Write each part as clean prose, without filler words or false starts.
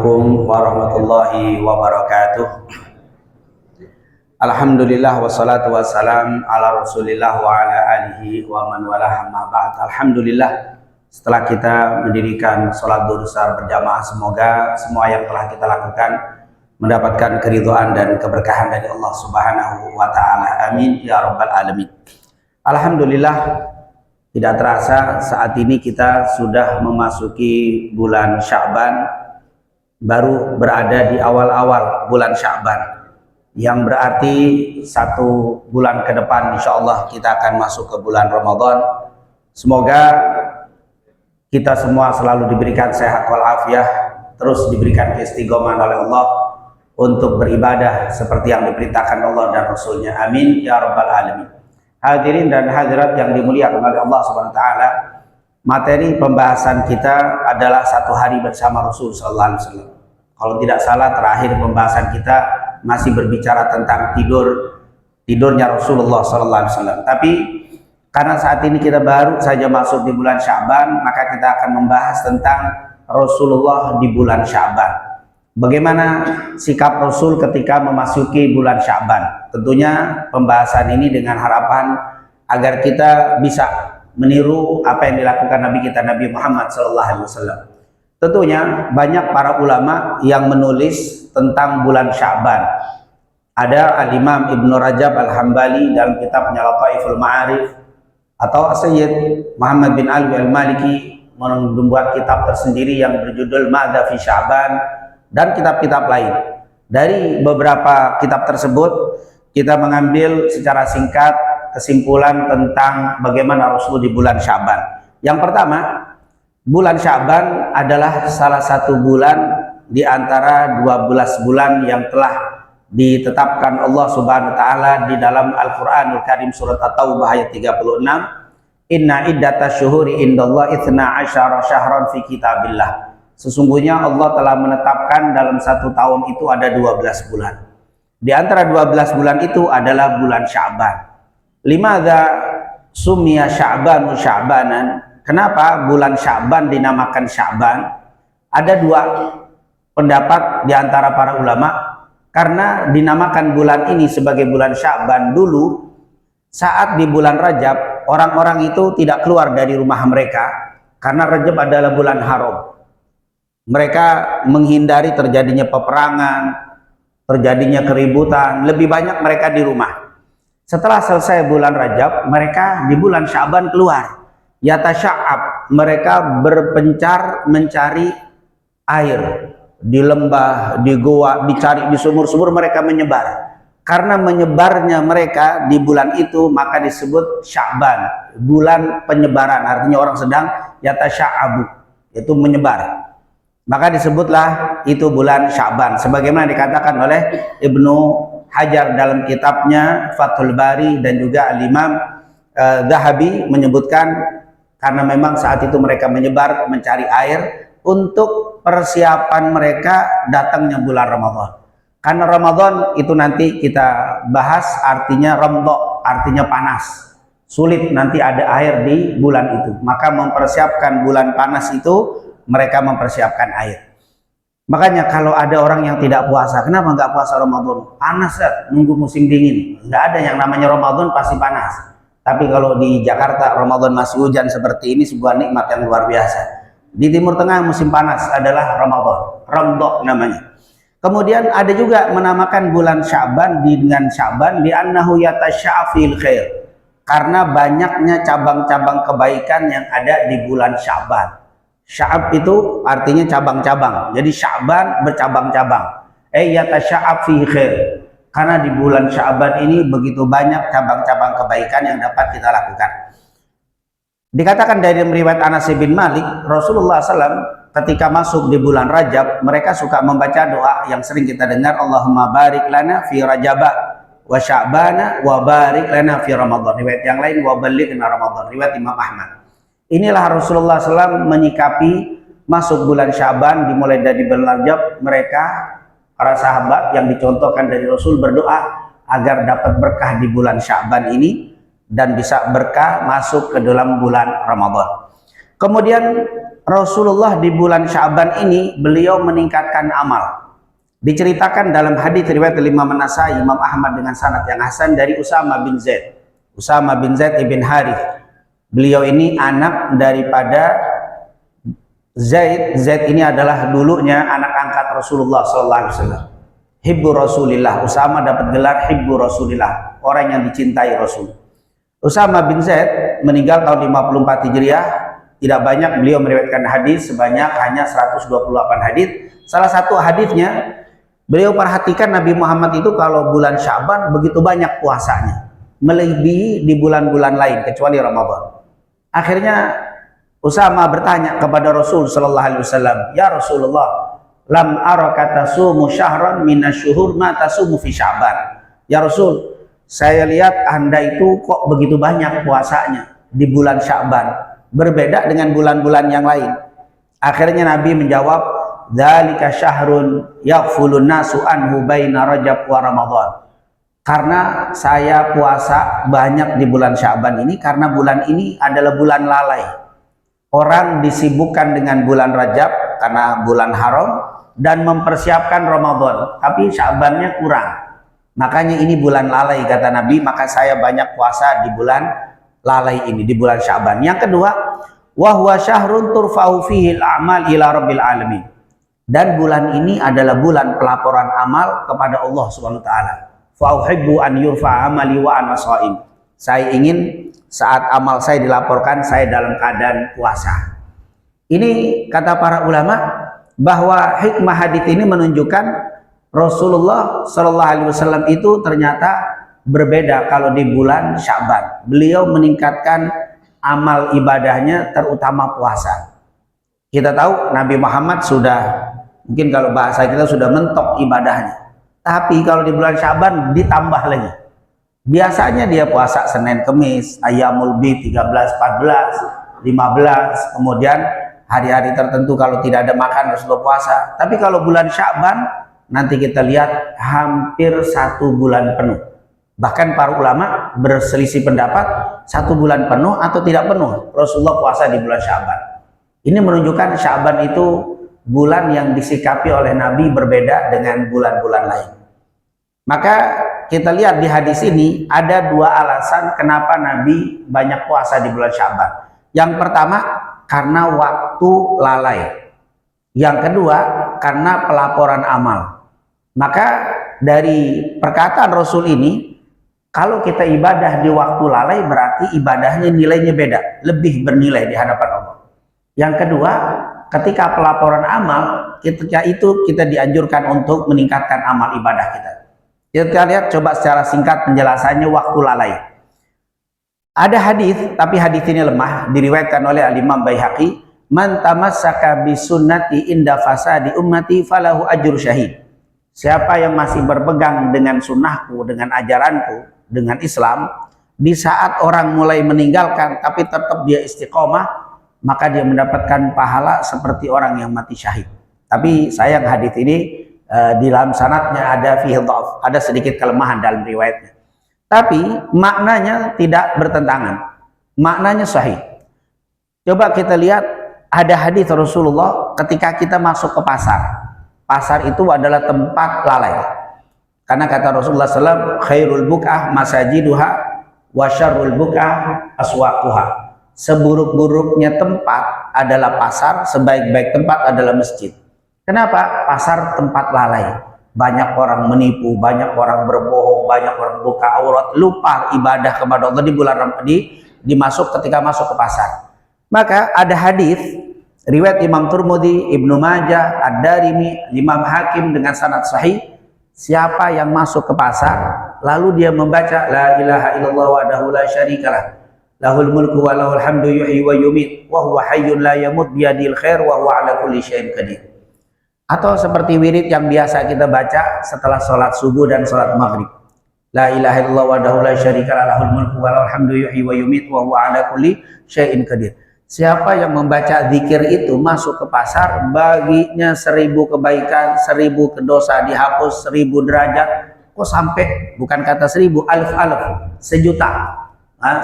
Assalamualaikum warahmatullahi wabarakatuh. Alhamdulillah wassalatu wassalam ala Rasulillah wa ala alihi wa man walah amma ba'd. Alhamdulillah, setelah kita mendirikan sholat duhur berjamaah, semoga semua yang telah kita lakukan mendapatkan keridhaan dan keberkahan dari Allah Subhanahu wa taala. Amin ya rabbal alamin. Alhamdulillah, tidak terasa saat ini kita sudah memasuki bulan Sya'ban, baru berada di awal-awal bulan Sya'ban, yang berarti satu bulan ke depan insya Allah kita akan masuk ke bulan Ramadan. Semoga kita semua selalu diberikan sehat walafiat, terus diberikan keistiqomahan oleh Allah untuk beribadah seperti yang diperintahkan Allah dan Rasulnya. Amin ya rabbal alamin. Hadirin dan hadirat yang dimuliakan oleh Allah Subhanahu wa taala, materi pembahasan kita adalah satu hari bersama Rasul sallallahu alaihi wasallam. Kalau tidak salah, terakhir pembahasan kita masih berbicara tentang tidurnya Rasulullah sallallahu alaihi wasallam. Tapi karena saat ini kita baru saja masuk di bulan Sya'ban, maka kita akan membahas tentang Rasulullah di bulan Sya'ban. Bagaimana sikap Rasul ketika memasuki bulan Sya'ban? Tentunya pembahasan ini dengan harapan agar kita bisa meniru apa yang dilakukan Nabi kita, Nabi Muhammad SAW. Tentunya banyak para ulama yang menulis tentang bulan Sya'ban. Ada Al-Imam Ibnu Rajab Al-Hambali dalam kitabnya Lataiful Ma'arif, atau Sayyid Muhammad bin Ali Al-Maliki membuat kitab tersendiri yang berjudul Madza fi Sya'ban, dan kitab-kitab lain. Dari beberapa kitab tersebut kita mengambil secara singkat kesimpulan tentang bagaimana Rasul di bulan Sya'ban. Yang pertama, bulan Sya'ban adalah salah satu bulan di antara 12 bulan yang telah ditetapkan Allah Subhanahu wa taala di dalam Al-Qur'anul Karim, surat At-Taubah ayat 36. Inna iddatasy syuhuri indallahi 12 syahran fi kitabillah. Sesungguhnya Allah telah menetapkan dalam satu tahun itu ada 12 bulan. Di antara 12 bulan itu adalah bulan Sya'ban. Limadza summiya Sya'banu Sya'banan? Kenapa bulan Sya'ban dinamakan Sya'ban? Ada dua pendapat di antara para ulama. Karena dinamakan bulan ini sebagai bulan Sya'ban dulu, saat di bulan Rajab orang-orang itu tidak keluar dari rumah mereka, karena Rajab adalah bulan haram. Mereka menghindari terjadinya peperangan, terjadinya keributan, lebih banyak mereka di rumah. Setelah selesai bulan Rajab, mereka di bulan Sya'ban keluar. Yatasya'ab, mereka berpencar mencari air di lembah, di goa, dicari di sumur-sumur, mereka menyebar. Karena menyebarnya mereka di bulan itu, maka disebut Sya'ban, bulan penyebaran. Artinya orang sedang yatasya'abu, itu menyebar. Maka disebutlah itu bulan Sya'ban, sebagaimana dikatakan oleh Ibnu Hajar dalam kitabnya Fathul Bari, dan juga Al-Imam Zahabi menyebutkan karena memang saat itu mereka menyebar mencari air untuk persiapan mereka datangnya bulan Ramadan. Karena Ramadan itu nanti kita bahas, artinya ramdo, artinya panas, sulit nanti ada air di bulan itu. Maka mempersiapkan bulan panas itu, mereka mempersiapkan air. Makanya kalau ada orang yang tidak puasa, kenapa nggak puasa Ramadan? Panas ya, nunggu musim dingin. Nggak ada yang namanya Ramadan pasti panas. Tapi kalau di Jakarta Ramadan masih hujan seperti ini, sebuah nikmat yang luar biasa. Di Timur Tengah musim panas adalah Ramadan, Ramdo namanya. Kemudian ada juga menamakan bulan Sya'ban dengan Sya'ban li'annahu yatasya'fil khair, karena banyaknya cabang-cabang kebaikan yang ada di bulan Sya'ban. Sya'ab itu artinya cabang-cabang, jadi Sya'ban bercabang-cabang. Yatasya'ab fi khair, karena di bulan Sya'ban ini begitu banyak cabang-cabang kebaikan yang dapat kita lakukan. Dikatakan dari riwayat Anas bin Malik, Rasulullah SAW ketika masuk di bulan Rajab, mereka suka membaca doa yang sering kita dengar, Allahumma barik lana fi Rajabah wa Sya'bana wa barik lana fi Ramadan. Riwayat yang lain, wa ballighna Ramadan, riwayat Imam Ahmad. Inilah Rasulullah SAW menyikapi masuk bulan Sya'ban, dimulai dari bulan Rajab, mereka para sahabat yang dicontohkan dari Rasul berdoa agar dapat berkah di bulan Sya'ban ini dan bisa berkah masuk ke dalam bulan Ramadan. Kemudian Rasulullah di bulan Sya'ban ini beliau meningkatkan amal. Diceritakan dalam hadis riwayat Imam An-Nasai, Imam Ahmad dengan sanad yang hasan dari Usama bin Zaid. Usama bin Zaid ibn Harith. Beliau ini anak daripada Zaid. Zaid ini adalah dulunya anak angkat Rasulullah SAW. Hibbu Rasulillah. Usama dapat gelar Hibbu Rasulillah, orang yang dicintai Rasul. Usama bin Zaid meninggal tahun 54 Hijriah. Tidak banyak beliau meriwayatkan hadis, sebanyak hanya 128 hadis. Salah satu hadisnya, beliau perhatikan Nabi Muhammad itu kalau bulan Sya'ban begitu banyak puasanya, melebihi di bulan-bulan lain kecuali Ramadan. Akhirnya Usama bertanya kepada Rasul sallallahu alaihi wasallam, "Ya Rasulullah, lam araka tasumu syahran minasyuhur ma tasumu fi Sya'ban." Ya Rasul, saya lihat Anda itu kok begitu banyak puasanya di bulan Sya'ban, berbeda dengan bulan-bulan yang lain. Akhirnya Nabi menjawab, "Dzalika syahrun yaghfulun nasu anhu baina Rajab wa Ramadan." Karena saya puasa banyak di bulan Sya'ban ini karena bulan ini adalah bulan lalai. Orang disibukkan dengan bulan Rajab karena bulan haram dan mempersiapkan Ramadan, tapi Sya'bannya kurang. Makanya ini bulan lalai kata Nabi, maka saya banyak puasa di bulan lalai ini, di bulan Sya'ban. Yang kedua, wa huwa syahrun turfa'u fihi al-a'mal ila rabbil alamin. Dan bulan ini adalah bulan pelaporan amal kepada Allah Subhanahu wa taala. Fa uhibbu an yurfa amali wa ana shaim. Saya ingin saat amal saya dilaporkan saya dalam keadaan puasa. Ini kata para ulama bahwa hikmah hadis ini menunjukkan Rasulullah Shallallahu Alaihi Wasallam itu ternyata berbeda kalau di bulan Sya'ban. Beliau meningkatkan amal ibadahnya, terutama puasa. Kita tahu Nabi Muhammad sudah, mungkin kalau bahasa kita sudah mentok ibadahnya. Tapi kalau di bulan Sya'ban ditambah lagi. Biasanya dia puasa Senin Kemis, Ayyamul Bid 13, 14, 15, kemudian hari-hari tertentu kalau tidak ada makan Rasulullah puasa. Tapi kalau bulan Sya'ban nanti kita lihat hampir 1 bulan penuh. Bahkan para ulama berselisih pendapat 1 bulan penuh atau tidak penuh Rasulullah puasa di bulan Sya'ban. Ini menunjukkan Sya'ban itu bulan yang disikapi oleh Nabi berbeda dengan bulan-bulan lain. Maka kita lihat di hadis ini ada 2 alasan kenapa Nabi banyak puasa di bulan Sya'ban. Yang pertama karena waktu lalai. Yang kedua karena pelaporan amal. Maka dari perkataan Rasul ini, kalau kita ibadah di waktu lalai berarti ibadahnya nilainya beda, lebih bernilai di hadapan Allah. Yang kedua, ketika pelaporan amal, ketika itu kita dianjurkan untuk meningkatkan amal ibadah kita. Kita lihat coba secara singkat penjelasannya waktu lalai. Ada hadis, tapi hadis ini lemah, diriwayatkan oleh Al-Imam Baihaqi, "Man tamassaka bi sunnati inda fasadi ummati falahu ajru syahid." Siapa yang masih berpegang dengan sunnahku, dengan ajaranku, dengan Islam, di saat orang mulai meninggalkan tapi tetap dia istiqomah, maka dia mendapatkan pahala seperti orang yang mati syahid. Tapi sayang hadis ini di dalam sanadnya ada fihi dha'f, ada sedikit kelemahan dalam riwayatnya. Tapi maknanya tidak bertentangan, maknanya sahih. Coba kita lihat ada hadis Rasulullah ketika kita masuk ke pasar. Pasar itu adalah tempat lalai. Karena kata Rasulullah SAW, khairul buk'ah masajiduha wa syarrul buk'ah aswaquha. Seburuk-buruknya tempat adalah pasar, sebaik-baik tempat adalah masjid. Kenapa? Pasar tempat lalai. Banyak orang menipu, banyak orang berbohong, banyak orang buka aurat, lupa ibadah kepada Allah di bulan dimasuk ketika masuk ke pasar. Maka ada hadis riwayat Imam Tirmidzi, Ibnu Majah, Ad-Darimi, Imam Hakim dengan sanad sahih, siapa yang masuk ke pasar lalu dia membaca la ilaha illallah wahdahu la syarikalah, lahul mulku wa lahul hamdu yuhyi wa yumiit wa huwa hayyun la yamut biyadil khair wa huwa ala kulli syai'in qadir. Atau seperti wirid yang biasa kita baca setelah sholat subuh dan sholat maghrib. La ilaha illallah wahdahu la syarikalah, lahul mulku wa lahul hamdu yuhyi wa yumiit wa huwa ala kulli syai'in qadir. Siapa yang membaca zikir itu masuk ke pasar, baginya 1000 kebaikan, 1000 dosa dihapus, 1000 derajat. Kok sampai bukan kata 1000, alf-alf, 1.000.000.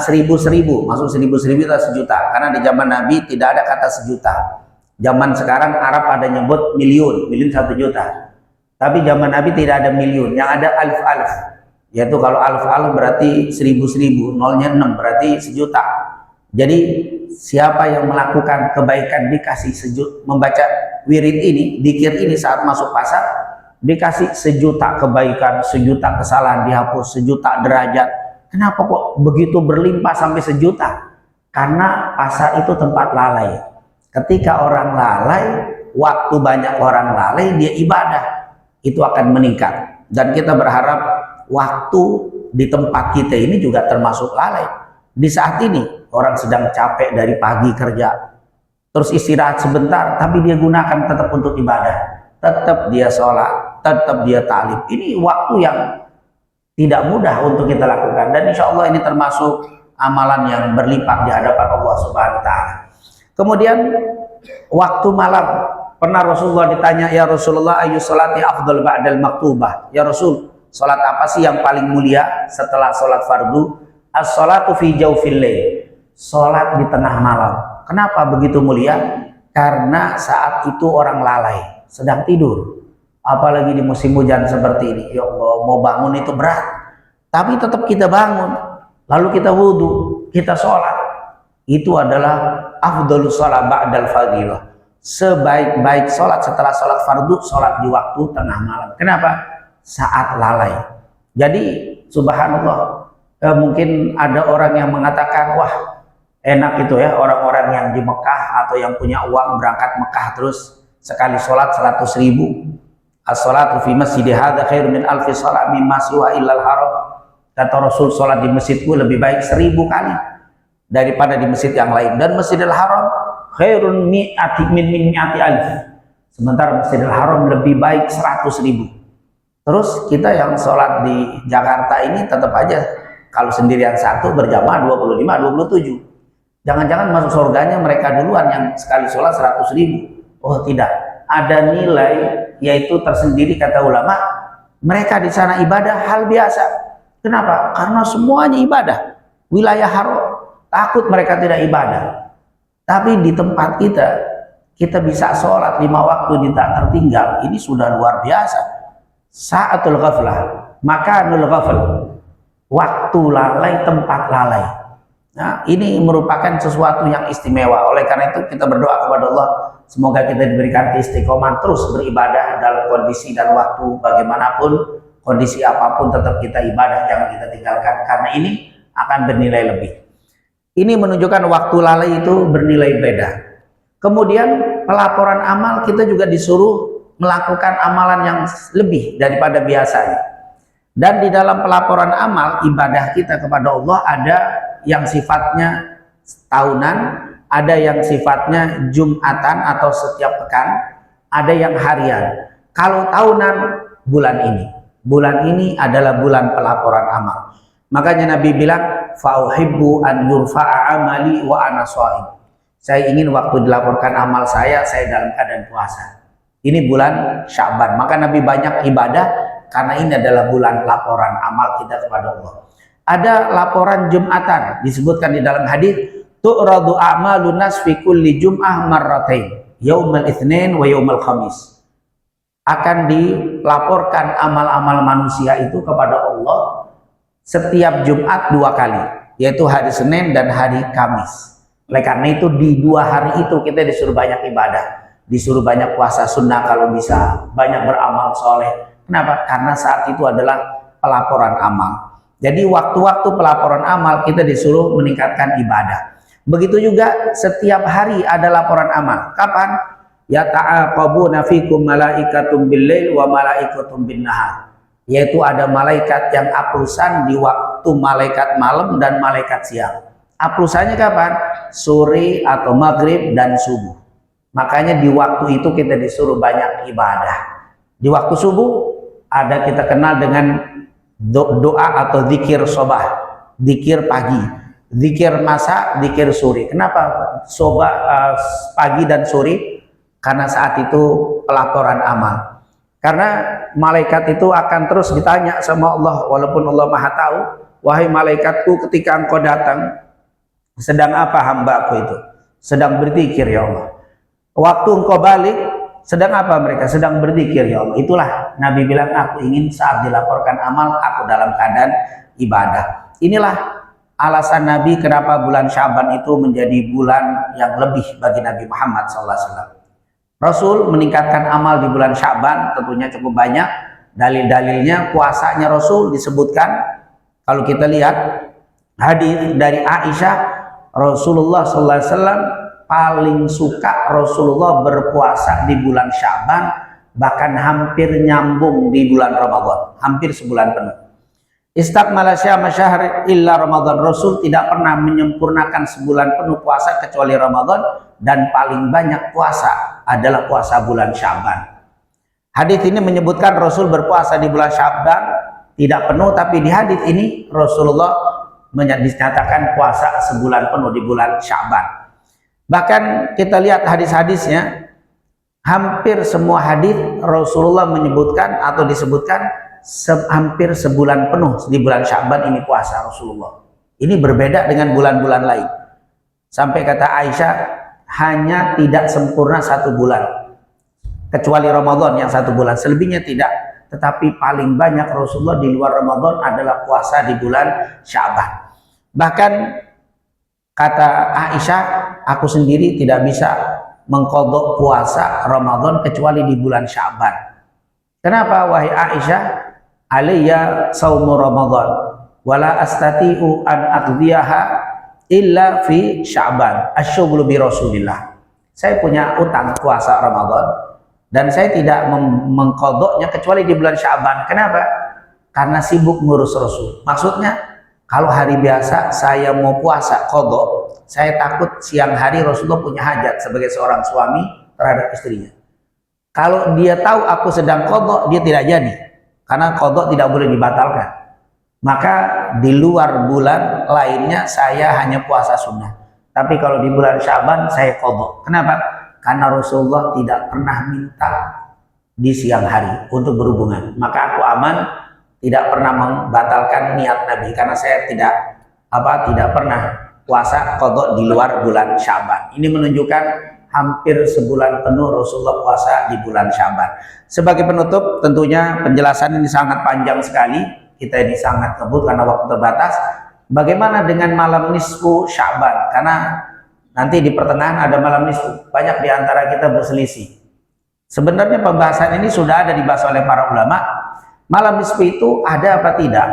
Seribu, masuk seribu itu sejuta. Karena di zaman Nabi tidak ada kata sejuta. Zaman sekarang Arab ada nyebut miliun 1 juta. Tapi zaman Nabi tidak ada miliun, yang ada alif-alif. Yaitu kalau alif-alif berarti seribu, nolnya 6 berarti sejuta. Jadi siapa yang melakukan kebaikan dikasih membaca wirid ini, dzikir ini saat masuk pasar, dikasih 1 juta kebaikan, 1 juta kesalahan dihapus, 1 juta derajat. Kenapa kok begitu berlimpah sampai 1 juta? Karena pasar itu tempat lalai. Ketika orang lalai, waktu banyak orang lalai, dia ibadah, itu akan meningkat. Dan kita berharap waktu di tempat kita ini juga termasuk lalai. Di saat ini orang sedang capek dari pagi kerja, terus istirahat sebentar, tapi dia gunakan tetap untuk ibadah, tetap dia sholat, tetap dia ta'lim. Ini waktu yang tidak mudah untuk kita lakukan, dan insya Allah ini termasuk amalan yang berlipat di hadapan Allah Subhanahu wa Ta'ala. Kemudian waktu malam, pernah Rasulullah ditanya, ya Rasulullah, ayu sholati afdal ba'dal maktubah. Ya Rasul, sholat apa sih yang paling mulia setelah sholat fardu? As-sholatu fi jawfil lail, sholat di tengah malam. Kenapa begitu mulia? Karena saat itu orang lalai, sedang tidur. Apalagi di musim hujan seperti ini, ya Allah, mau bangun itu berat. Tapi tetap kita bangun, lalu kita wudhu, kita sholat. Itu adalah afdalus sholat ba'dal fadilah. Sebaik-baik sholat setelah sholat fardu, sholat di waktu tengah malam. Kenapa? Saat lalai. Jadi subhanallah, mungkin ada orang yang mengatakan, wah enak itu ya, orang-orang yang di Mekah atau yang punya uang berangkat Mekah terus sekali sholat 100.000. As-sholatu fi masjidi hadza khairu min alfi sholat mimma siwa illal haram. Kata Rasul, sholat di masjidku lebih baik 1000 kali daripada di masjid yang lain. Dan Masjidil Haram khairun mi'ati min mi'ati alif. Sementara Masjidil Haram lebih baik 100.000. Terus kita yang sholat di Jakarta ini tetap aja kalau sendirian satu berjamaah 25, 27. Jangan-jangan masuk surganya mereka duluan yang sekali sholat 100.000. Oh tidak, ada nilai yaitu tersendiri kata ulama. Mereka di sana ibadah hal biasa. Kenapa? Karena semuanya ibadah. Wilayah haram, takut mereka tidak ibadah. Tapi di tempat kita bisa sholat 5 waktu tidak tertinggal. Ini sudah luar biasa. Sa'atul ghaflah, makanul ghafl, waktu lalai, tempat lalai. Nah, ini merupakan sesuatu yang istimewa. Oleh karena itu kita berdoa kepada Allah, semoga kita diberikan istiqomah terus beribadah dalam kondisi dan waktu bagaimanapun, kondisi apapun tetap kita ibadah, jangan kita tinggalkan, karena ini akan bernilai lebih. Ini menunjukkan waktu lalai itu bernilai beda. Kemudian pelaporan amal, kita juga disuruh melakukan amalan yang lebih daripada biasanya. Dan di dalam pelaporan amal ibadah kita kepada Allah ada yang sifatnya tahunan, ada yang sifatnya jumatan atau setiap pekan, ada yang harian. Kalau tahunan, bulan ini adalah bulan pelaporan amal. Makanya Nabi bilang, fauhibbu an yurfa'a amali wa ana shaim. Saya ingin waktu dilaporkan amal saya dalam keadaan puasa. Ini bulan Sya'ban, maka Nabi banyak ibadah karena ini adalah bulan laporan amal kita kepada Allah. Ada laporan Jumatan, disebutkan di dalam hadis, tu'radu a'malun nas fi kulli jum'ah marratain, yaumal itsnin wa yaumal khamis. Akan dilaporkan amal-amal manusia itu kepada Allah setiap Jumat 2 kali, yaitu hari Senin dan hari Kamis. Oleh karena itu di 2 hari itu kita disuruh banyak ibadah. Disuruh banyak puasa sunnah kalau bisa, banyak beramal soleh. Kenapa? Karena saat itu adalah pelaporan amal. Jadi waktu-waktu pelaporan amal kita disuruh meningkatkan ibadah. Begitu juga setiap hari ada laporan amal. Kapan? Ya ta'aqabuna fikum malaikatum bil-lail wa malaikatum bin-nahar. Yaitu ada malaikat yang aplusan di waktu malaikat malam dan malaikat siang. Aplusannya kapan? Sore atau maghrib dan subuh. Makanya di waktu itu kita disuruh banyak ibadah. Di waktu subuh ada kita kenal dengan doa atau zikir sobah, zikir pagi, zikir masa, zikir sore. Kenapa pagi dan sore? Karena saat itu pelaporan amal. Karena malaikat itu akan terus ditanya sama Allah, walaupun Allah Maha tahu, wahai malaikatku, ketika engkau datang, sedang apa hambaku itu? Sedang berzikir ya Allah. Waktu engkau balik, sedang apa mereka? Sedang berzikir ya Allah. Itulah Nabi bilang, aku ingin saat dilaporkan amal, aku dalam keadaan ibadah. Inilah alasan Nabi kenapa bulan Syaban itu menjadi bulan yang lebih bagi Nabi Muhammad SAW. Rasul meningkatkan amal di bulan Syaban tentunya cukup banyak. Dalil-dalilnya puasanya Rasul disebutkan. Kalau kita lihat hadis dari Aisyah, Rasulullah SAW paling suka Rasulullah berpuasa di bulan Syaban, bahkan hampir nyambung di bulan Ramadan, hampir sebulan penuh. Istakmala syahra syahr illa Ramadan. Rasul tidak pernah menyempurnakan sebulan penuh puasa kecuali Ramadan, dan paling banyak puasa adalah puasa bulan Syaban. Hadis ini menyebutkan Rasul berpuasa di bulan Syaban tidak penuh, tapi di hadis ini Rasulullah dinyatakan puasa sebulan penuh di bulan Syaban. Bahkan kita lihat hadis-hadisnya, hampir semua hadis Rasulullah menyebutkan atau disebutkan hampir sebulan penuh di bulan Syaban ini puasa Rasulullah. Ini berbeda dengan bulan-bulan lain. Sampai kata Aisyah, hanya tidak sempurna satu bulan, kecuali Ramadan yang satu bulan, selebihnya tidak. Tetapi paling banyak Rasulullah di luar Ramadan adalah puasa di bulan Syaban. Bahkan kata Aisyah, aku sendiri tidak bisa mengqadha puasa Ramadan kecuali di bulan Syaban. Kenapa wahai Aisyah? Alayya saumu Ramadan wala astati'u an aqdiyaha illa fi Sya'ban asyghulu bi Rasulillah. Saya punya utang puasa Ramadan dan saya tidak mengqadhanya kecuali di bulan Sya'ban. Kenapa? Karena sibuk ngurus Rasul. Maksudnya, kalau hari biasa saya mau puasa qadha, saya takut siang hari Rasulullah punya hajat sebagai seorang suami terhadap istrinya. Kalau dia tahu aku sedang qadha, dia tidak jadi. Karena qadha tidak boleh dibatalkan. Maka di luar bulan lainnya saya hanya puasa sunnah. Tapi kalau di bulan Syaban saya qadha. Kenapa? Karena Rasulullah tidak pernah minta di siang hari untuk berhubungan. Maka aku aman, tidak pernah membatalkan niat Nabi, karena saya tidak pernah puasa qadha di luar bulan Syaban. Ini menunjukkan hampir sebulan penuh Rasulullah puasa di bulan Syaban. Sebagai penutup, tentunya penjelasan ini sangat panjang sekali. Kita ini sangat ngebut karena waktu terbatas. Bagaimana dengan malam nisfu Syaban? Karena nanti di pertengahan ada malam nisfu. Banyak di antara kita berselisih. Sebenarnya pembahasan ini sudah ada dibahas oleh para ulama. Malam nisfu itu ada apa tidak?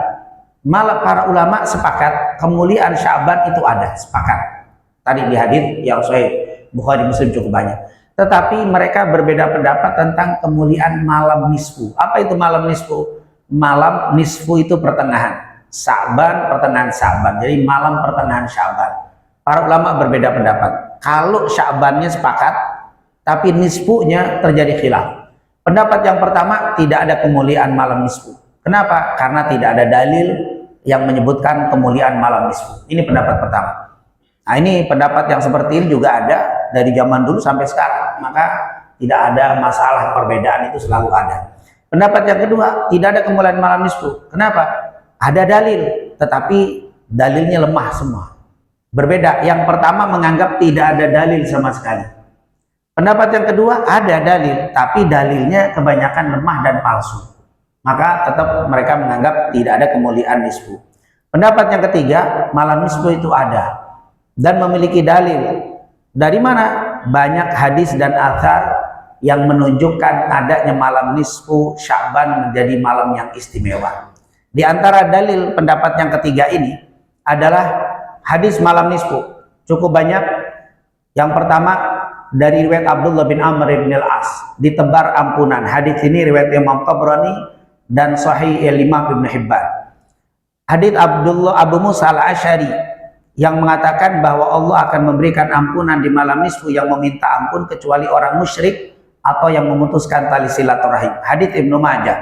Malah para ulama sepakat kemuliaan Syaban itu ada, sepakat. Tadi di hadis yang sahih Bukhari Muslim cukup banyak. Tetapi mereka berbeda pendapat tentang kemuliaan malam nisfu. Apa itu malam nisfu? Malam nisfu itu pertengahan Syaban, pertengahan Syaban. Jadi malam pertengahan Syaban. Para ulama berbeda pendapat. Kalau Syabannya sepakat, tapi nisfunya terjadi khilaf. Pendapat yang pertama, tidak ada kemuliaan malam nisfu. Kenapa? Karena tidak ada dalil yang menyebutkan kemuliaan malam nisfu. Ini pendapat pertama. Nah, ini pendapat yang seperti ini juga ada dari zaman dulu sampai sekarang. Maka tidak ada masalah, perbedaan itu selalu ada. Pendapat yang kedua, tidak ada kemuliaan malam nisfu. Kenapa? Ada dalil, tetapi dalilnya lemah semua. Berbeda. Yang pertama menganggap tidak ada dalil sama sekali. Pendapat yang kedua, ada dalil, tapi dalilnya kebanyakan lemah dan palsu. Maka tetap mereka menganggap tidak ada kemuliaan nisfu. Pendapat yang ketiga, malam nisfu itu ada dan memiliki dalil. Dari mana? Banyak hadis dan athar yang menunjukkan adanya malam nisfu Sya'ban menjadi malam yang istimewa. Di antara dalil pendapat yang ketiga ini adalah hadis malam nisfu. Cukup banyak. Yang pertama dari riwayat Abdullah bin Amr bin al-As, ditebar ampunan. Hadis ini riwayat Imam Tabrani dan Sahih Imam Ibn Hibban. Hadis Abu Musa al-Asy'ari yang mengatakan bahwa Allah akan memberikan ampunan di malam nisfu yang meminta ampun kecuali orang musyrik atau yang memutuskan tali silaturahim. Hadits Ibnu Majah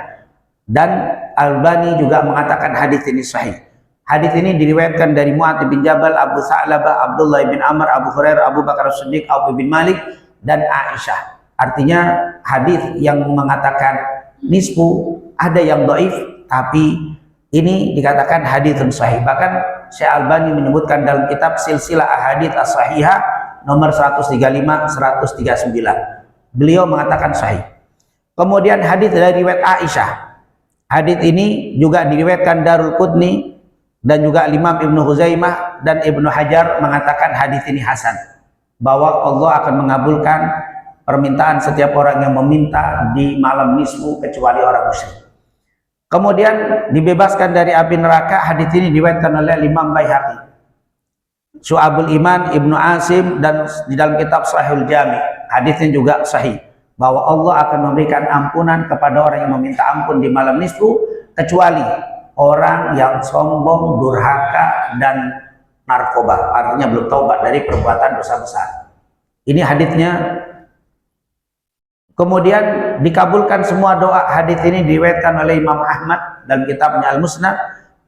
dan Albani juga mengatakan hadits ini sahih. Hadits ini diriwayatkan dari Mu'adz bin Jabal, Abu Sa'labah, Abdullah bin Amr, Abu Hurairah, Abu Bakar As-Siddiq, Abu bin Malik dan Aisyah. Artinya hadits yang mengatakan nisfu ada yang dhaif, tapi Ini dikatakan haditsun sahih. Bahkan Syekh Albani menyebutkan dalam kitab Silsilah Ahadits As-Sahihah nomor 135 139. Beliau mengatakan sahih. Kemudian hadits dari riwayat Aisyah. Hadits ini juga diriwayatkan Darul Qutni dan juga Imam Ibnu Huzaimah dan Ibnu Hajar mengatakan hadits ini hasan. Bahwa Allah akan mengabulkan permintaan setiap orang yang meminta di malam nisfu kecuali orang musyrik. Kemudian dibebaskan dari api neraka. Hadits ini diriwayatkan oleh Imam Baihaqi, Syu'abul Iman, Ibnu Asim, dan di dalam kitab Sahihul Jami. Haditsnya juga sahih bahwa Allah akan memberikan ampunan kepada orang yang meminta ampun di malam nisfu kecuali orang yang sombong, durhaka, dan narkoba, artinya belum taubat dari perbuatan dosa besar. Ini haditsnya. Kemudian dikabulkan semua doa. Hadits ini diriwayatkan oleh Imam Ahmad dalam kitabnya Al-Musnad,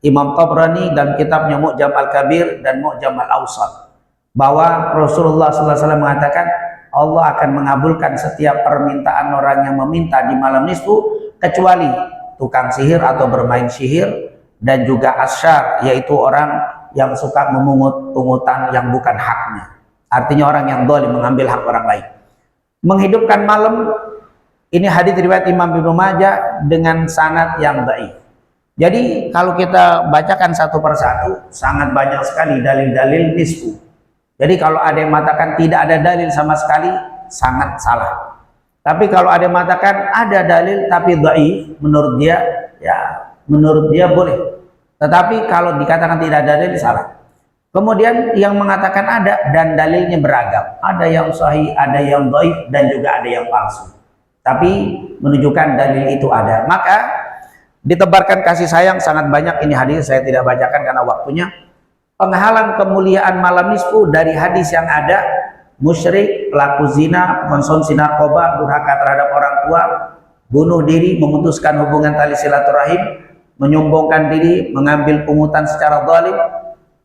Imam Tabrani dalam kitabnya Mu'jam Al-Kabir dan Mu'jam Al-Awsat, bahwa Rasulullah SAW mengatakan Allah akan mengabulkan setiap permintaan orang yang meminta di malam nisfu kecuali tukang sihir atau bermain sihir, dan juga asyar, yaitu orang yang suka memungut pungutan yang bukan haknya, artinya orang yang zalim mengambil hak orang lain. Menghidupkan malam, ini hadits riwayat Imam Ibnu Majah dengan sanad yang dhaif. Jadi kalau kita bacakan satu persatu, sangat banyak sekali dalil-dalil nisfu. Jadi kalau ada yang mengatakan tidak ada dalil sama sekali, sangat salah. Tapi kalau ada yang mengatakan ada dalil tapi dhaif, menurut dia, ya menurut dia boleh. Tetapi kalau dikatakan tidak ada dalil, salah. Kemudian yang mengatakan ada dan dalilnya beragam. Ada yang sahih, ada yang dhaif, dan juga ada yang palsu. Tapi menunjukkan dalil itu ada. Maka ditebarkan kasih sayang sangat banyak. Ini hadis saya tidak bacakan karena waktunya. Penghalang kemuliaan malam nisfu dari hadis yang ada: musyrik, pelaku zina, konsumsi narkoba, durhaka terhadap orang tua, bunuh diri, memutuskan hubungan tali silaturahim, menyombongkan diri, mengambil pungutan secara zalim,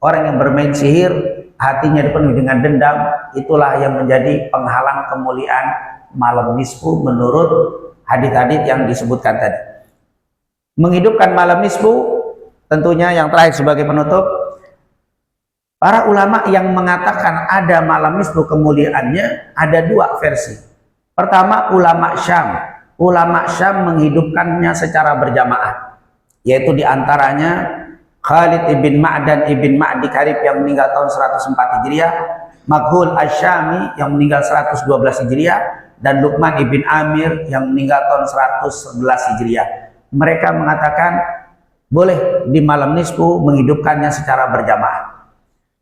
orang yang bermain sihir, hatinya dipenuhi dengan dendam, itulah yang menjadi penghalang kemuliaan malam nisfu menurut hadits-hadits yang disebutkan tadi. Menghidupkan malam nisfu, tentunya yang terakhir sebagai penutup, para ulama yang mengatakan ada malam nisfu kemuliaannya ada dua versi. Pertama, ulama Syam. Ulama Syam menghidupkannya secara berjamaah, yaitu diantaranya Khalid ibn Ma'dan ibn Ma'di Karib yang meninggal tahun 104 Hijriah, Maghul Asy-Syami yang meninggal 112 Hijriah, dan Luqman ibn Amir yang meninggal tahun 111 Hijriah. Mereka mengatakan boleh di malam nisfu menghidupkannya secara berjamaah.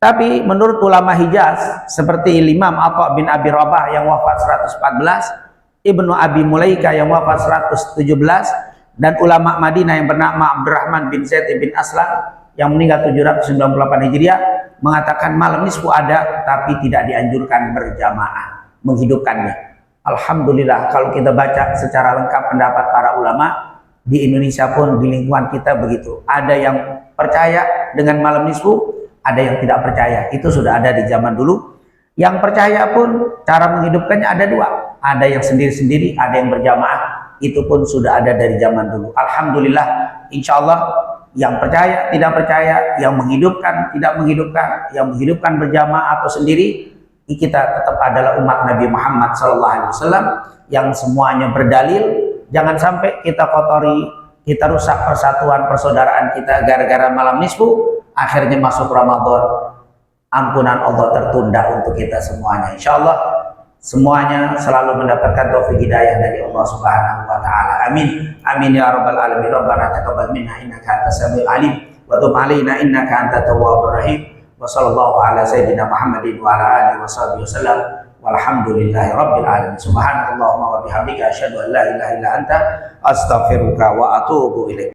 Tapi menurut ulama Hijaz seperti Imam Atha bin Abi Rabah yang wafat 114, Ibnu Abi Mulaika yang wafat 117, dan ulama Madinah yang bernama Abdurrahman bin Zaid bin Aslam yang meninggal 798 Hijriah mengatakan malam nisfu ada, tapi tidak dianjurkan berjamaah menghidupkannya. Alhamdulillah kalau kita baca secara lengkap pendapat para ulama di Indonesia pun di lingkungan kita begitu. Ada yang percaya dengan malam nisfu, ada yang tidak percaya. Itu sudah ada di zaman dulu. Yang percaya pun cara menghidupkannya ada dua. Ada yang sendiri-sendiri, ada yang berjamaah. Itu pun sudah ada dari zaman dulu. Alhamdulillah, insya Allah yang percaya, tidak percaya, yang menghidupkan, tidak menghidupkan, yang menghidupkan berjamaah atau sendiri, kita tetap adalah umat Nabi Muhammad SAW yang semuanya berdalil. Jangan sampai kita kotori, kita rusak persatuan persaudaraan kita gara-gara malam nisfu, akhirnya masuk Ramadan, ampunan Allah tertunda untuk kita semuanya. Insya Allah semuanya selalu mendapatkan taufik hidayah dari Allah Subhanahu wa taala. Amin. Amin ya rabbal alamin. Rabbana taqabbal minna innaka antas samiul alim wa tub alaina innaka antat tawwabur rahim. Wa sallallahu ala sayyidina Muhammadin wa ala alihi washabihi wasallam. Walhamdulillahi rabbil alamin. Subhanallahumma wa bihamdika asyhadu an la ilaha illa anta astaghfiruka wa atubu ilaik.